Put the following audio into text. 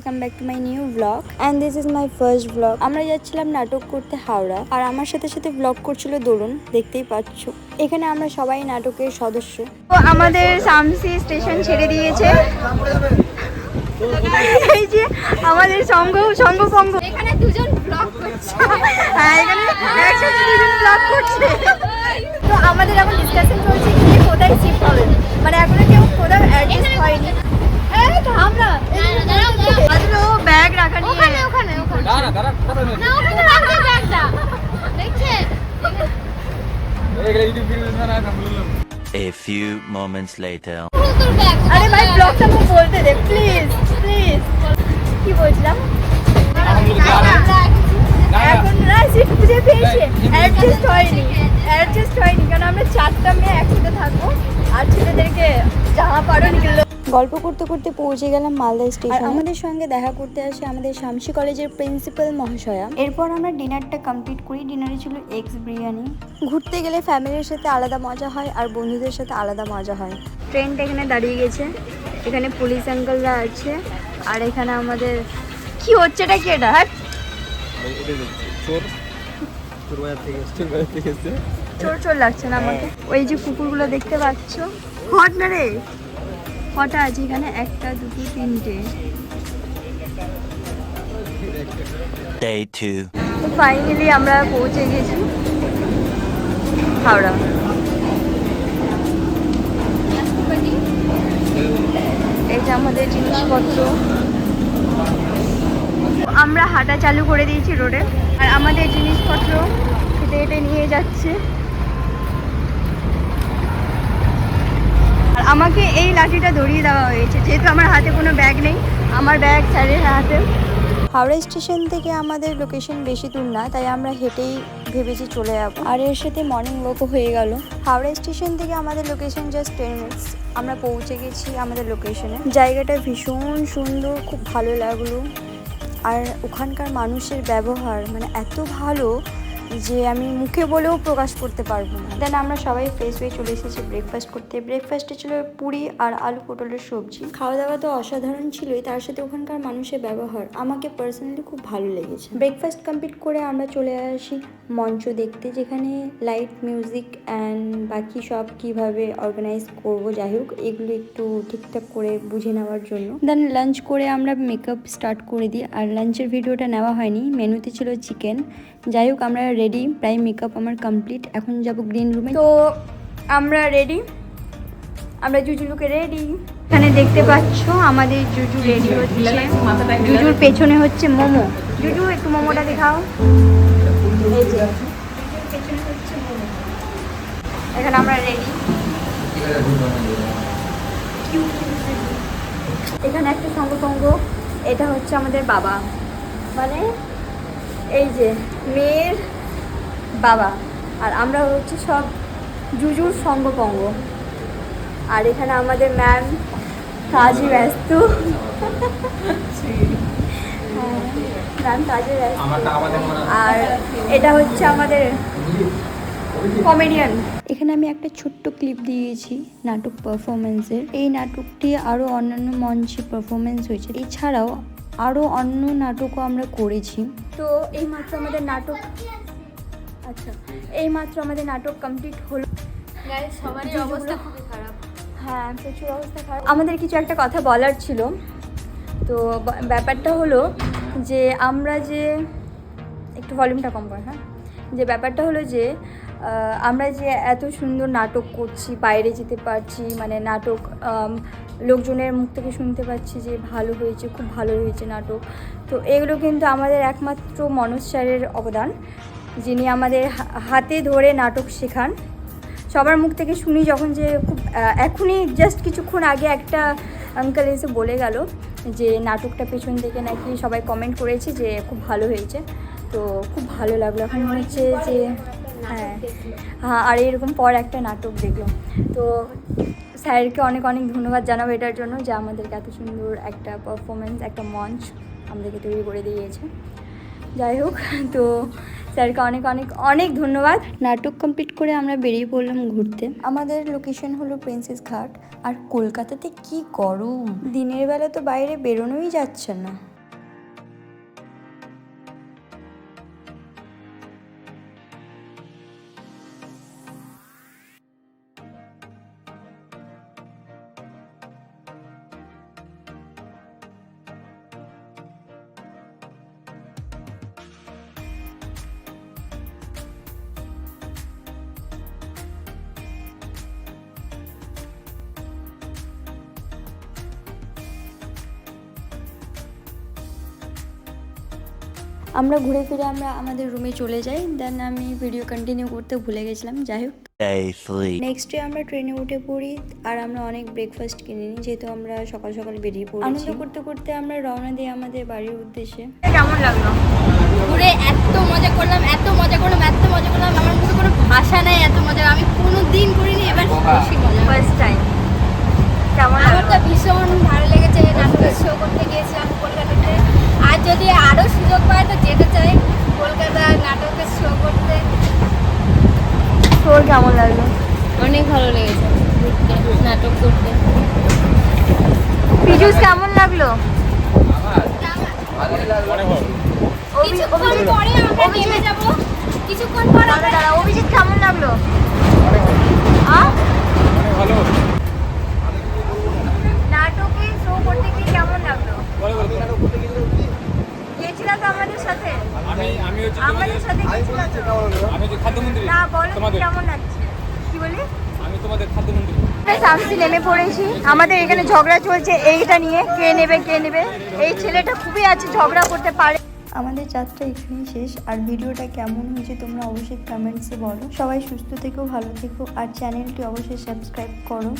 Welcome back to my new blog and this is my first blog. আমরা যাচ্ছিলাম নাটক করতে হাওড়া, আর আমার সাথে সাথে ব্লগ করছিল দরুন, দেখতেই পাচ্ছ। এখানে আমরা সবাই নাটকের সদস্য। তো আমাদের শামসি স্টেশন ছেড়ে দিয়েছে। এই যে আমাদের সঙ্গ এখানে দুজন ব্লগ করছে। হ্যাঁ, এখানে একসাথে দুজন ব্লগ করছে। তো আমাদের এখন ডিসকাশন চলছে কি কোথায় শিফট হবে, মানে এখনো কেউ কোথাও অ্যাডজাস্ট হয়নি। এই তো আমরা আসলে ও ব্যাগ রাখা নিয়ে ওখানে না ওখানে রাখবে ব্যাগটা দেখছেন। A few moments later. তোর ব্যাগ আরে ভাই ব্লগটা মুখ বলতে দে প্লিজ প্লিজ। কি বলছিলাম? এখন না সিট খুঁজে পেয়েছি, অ্যাডজাস্ট হয়নি কারণ আমরা 4টা মেয়ে একসাথে থাকবো আর ছেলেদেরকে জামা পাড়ো নিয়ে গল্প করতে করতে পৌঁছে গেলাম মালদা স্টেশন। আমাদের সঙ্গে দেখা করতে আসে আমাদের শামসি কলেজের প্রিন্সিপাল মহাশয়া। এরপর আমরা ডিনারটা কমপ্লিট করি। ডিনারে ছিল এগস বিরিয়ানি। ঘুরতে গেলে ফ্যামিলির সাথে আলাদা মজা হয় আর বন্ধুদের সাথে আলাদা মজা হয়। ট্রেনটা এখানে দাঁড়িয়ে গেছে, এখানে পুলিশ আঙ্কেলরা আছে, আর এখানে আমাদের কি হচ্ছে এটা কি এটা? হ্যাঁ চোর লাগছে না আমাকে। ওই যে কুকুরগুলো দেখতে পাচ্ছ, হট না রে, কটা আছে এখানে? 1 2 3টে। Day 2. তো ফাইনালি আমরা পৌঁছে গেছি হাওড়া। এই যে আমাদের জিনিসপত্র, আমরা হাঁটা চালু করে দিয়েছি রোডে, আর আমাদের জিনিসপত্র হেঁটে হেঁটে নিয়ে যাচ্ছে। আর আমাকে এই লাঠিটা ধরিয়ে দেওয়া হয়েছে যেহেতু আমার হাতে কোনো ব্যাগ নেই, আমার ব্যাগ স্যারের হাতে। হাওড়া স্টেশন থেকে আমাদের লোকেশন বেশি দূর না, তাই আমরা হেঁটেই ভেবেছি চলে যাবো, আর এর সাথে মর্নিং ওয়াকও হয়ে গেল। হাওড়া স্টেশন থেকে আমাদের লোকেশন জাস্ট 10 মিনিটস। আমরা পৌঁছে গেছি আমাদের লোকেশনে। জায়গাটা ভীষণ সুন্দর, খুব ভালো লাগলো। আর ওখানকার মানুষের ব্যবহার মানে এত ভালো যে আমি মুখে বলেও প্রকাশ করতে পারবো না। দেন আমরা সবাই ফ্রেশ হয়ে চলে এসেছি ব্রেকফাস্ট করতে। ব্রেকফাস্টে ছিল পুরি আর আলু পটলের সবজি। খাওয়া দাওয়া তো অসাধারণ ছিলই, তার সাথে ওখানকার মানুষের ব্যবহার আমাকে পার্সোনালি খুব ভালো লেগেছে। ব্রেকফাস্ট কমপ্লিট করে আমরা চলে আসি মঞ্চ দেখতে, যেখানে লাইট, মিউজিক অ্যান্ড বাকি সব কিভাবে অর্গানাইজ করবো, যাই হোক এগুলো একটু ঠিকঠাক করে বুঝে নেওয়ার জন্য। দেন লাঞ্চ করে আমরা মেকআপ স্টার্ট করে দিই, আর লাঞ্চের ভিডিওটা নেওয়া হয়নি, মেনুতে ছিল চিকেন। যাই হোক আমরা রেডি, প্রায় মেকআপ আমার কমপ্লিট। এখন যাব গ্রিন রুমে। তো আমরা রেডি, আমরা জুজুলুকে রেডি। এখানে দেখতে পাচ্ছ আমাদের জুজু রেডি হচ্ছে। জুজুর পেছনে হচ্ছে মোমো। জুজু একটু মোমোটা দেখাও। এই যে জুজুর পেছনে হচ্ছে মোমো। এখানে আমরা রেডি। এখানে একটা সঙ্গ, এটা হচ্ছে আমাদের বাবা, মানে এই যে মেয়ের বাবা, আর আমরা হচ্ছে সব জুজুর সঙ্গপঙ্গ। আর এখানে আমাদের ম্যাম কাজে ব্যস্ত। ম্যাম কাজে ব্যস্ত। আর এটা হচ্ছে আমাদের কমেডিয়ান। এখানে আমি একটা ছোট্ট ক্লিপ দিয়েছি নাটক পারফরমেন্সের। এই নাটকটি আরও অন্যান্য মঞ্চে পারফরমেন্স হয়েছে, এছাড়াও আরও অন্য নাটকও আমরা করেছি। তো এইমাত্র আমাদের নাটক কমপ্লিট হলো। সবারই অবস্থা খুবই খারাপ। হ্যাঁ, প্রচুর অবস্থা খারাপ। আমাদের কিছু একটা কথা বলার ছিল। তো ব্যাপারটা হলো যে আমরা যে একটু ভলিউমটা কম কর, হ্যাঁ, যে ব্যাপারটা হলো যে আমরা যে এত সুন্দর নাটক করছি, বাইরে যেতে পারছি, মানে নাটক লোকজনের মুখ থেকে শুনতে পাচ্ছি যে ভালো হয়েছে, খুব ভালো হয়েছে নাটক। তো এগুলো কিন্তু আমাদের একমাত্র মনোজ স্যারের অবদান, যিনি আমাদের হাতে ধরে নাটক শেখান। সবার মুখ থেকে শুনি যখন যে খুব এখনই জাস্ট কিছুক্ষণ আগে একটা আঙ্কেল এসে বলে গেল যে নাটকটা পেছন থেকে নাকি সবাই কমেন্ট করেছে যে খুব ভালো হয়েছে। তো খুব ভালো লাগলো। এখন হচ্ছে যে হ্যাঁ, আর এরকম পর একটা নাটক দেখলাম। তো স্যারকে অনেক অনেক ধন্যবাদ জানাবো এটার জন্য যে আমাদেরকে এত সুন্দর একটা পারফরমেন্স, একটা মঞ্চ আমাদেরকে তৈরি করে দিয়েছে। যাই হোক, তো স্যারকে অনেক অনেক অনেক ধন্যবাদ। নাটক কমপ্লিট করে আমরা বেরিয়ে পড়লাম ঘুরতে। আমাদের লোকেশন হলো প্রিন্সেস ঘাট। আর কলকাতাতে কি গরম, দিনের বেলা তো বাইরে বেরোনোই যাচ্ছে না। আমরা ঘুরে ফিরে আমরা আমাদের রুমে চলে যাই। দেন আমি ভিডিও কন্টিনিউ করতে ভুলে গেছিলাম। যাই হোক, Day 3. নেক্সট ডে আমরা ট্রেনে উঠে পড়ি আর আমরা অনেক ব্রেকফাস্ট কিনে নিই, যেহেতু আমরা সকাল সকাল বেরিয়ে পড়ি। আনন্দ করতে করতে আমরা রওনা দিই আমাদের বাড়ির উদ্দেশ্যে। কেমন লাগলো? ঘুরে এত মজা করলাম, এত মজা করলাম, এত মজা করলাম, আমার মুখে কোনো ভাষা নাই, এত মজা আমি কোনো দিন করিনি, এবার বেশি মজা। First time. কেমন? আমার তো ভীষণ ভালো লেগেছে। নাটকের শো করতে গিয়েছিলাম কলকাতাতে, আর যদি আরও সুযোগ পায় তো যেতে চাই কলকাতায় নাটকের শো করতে। তোর কেমন লাগলো? অনেক ভালো লেগেছে ঘুরতে, নাটক করতে। পিজুস কেমন লাগলো? কিছুক্ষণ পরে আমরা নেমে যাব, কিছুক্ষণ পর আমরা অভিজিৎ কেমন লাগলো? নাটকে শো করতে গিয়ে কেমন লাগলো? গিয়েছিলাম তো আমাদের সাথে, আমাদের সাথে গিয়েছিলাম তো। আমি যে খাদ্যমন্ত্রী না বলো তোমাদের কেমন লাগছে? কি বলি? আমি তোমাদের খাদ্যমন্ত্রী। সামসি নেমে পড়েছি। আমাদের এখানে ঝগড়া চলছে এইটা নিয়ে, কে নেবে কে নেবে। এই ছেলেটা খুবই আছে, ঝগড়া করতে পারে। আমাদের যাত্রা এখানেই শেষ। আর ভিডিওটা কেমন হয়েছে তোমরা অবশ্যই কমেন্টসে বলো। সবাই সুস্থ থেকো, ভালো থেকো, আর চ্যানেলটি অবশ্যই সাবস্ক্রাইব করো।